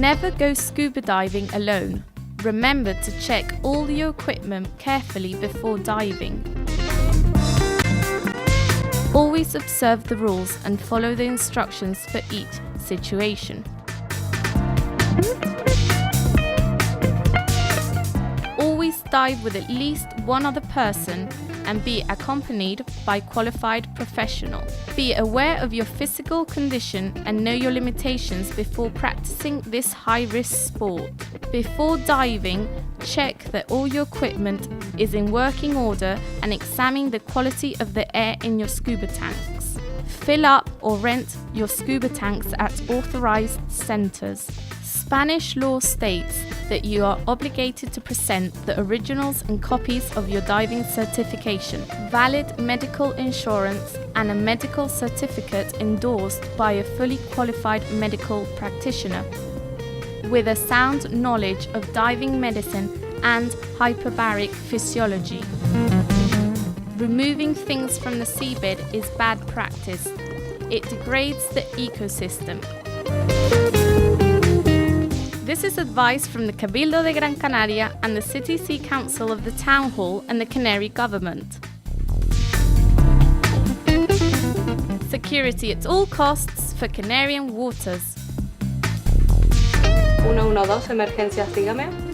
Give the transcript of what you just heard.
Never go scuba diving alone. Remember to check all your equipment carefully before diving. Always observe the rules and follow the instructions for each situation. Always dive with at least one other person and be accompanied by qualified professional. Be aware of your physical condition and know your limitations before practicing this high-risk sport. Before diving, check that all your equipment is in working order and examine the quality of the air in your scuba tanks. Fill up or rent your scuba tanks at authorized centers. Spanish law states that you are obligated to present the originals and copies of your diving certification, valid medical insurance, and a medical certificate endorsed by a fully qualified medical practitioner with a sound knowledge of diving medicine and hyperbaric physiology. Removing things from the seabed is bad practice. It degrades the ecosystem. This is advice from the Cabildo de Gran Canaria and the City Sea Council of the Town Hall and the Canary government. Security at all costs for Canarian waters. 112, emergencias, dígame.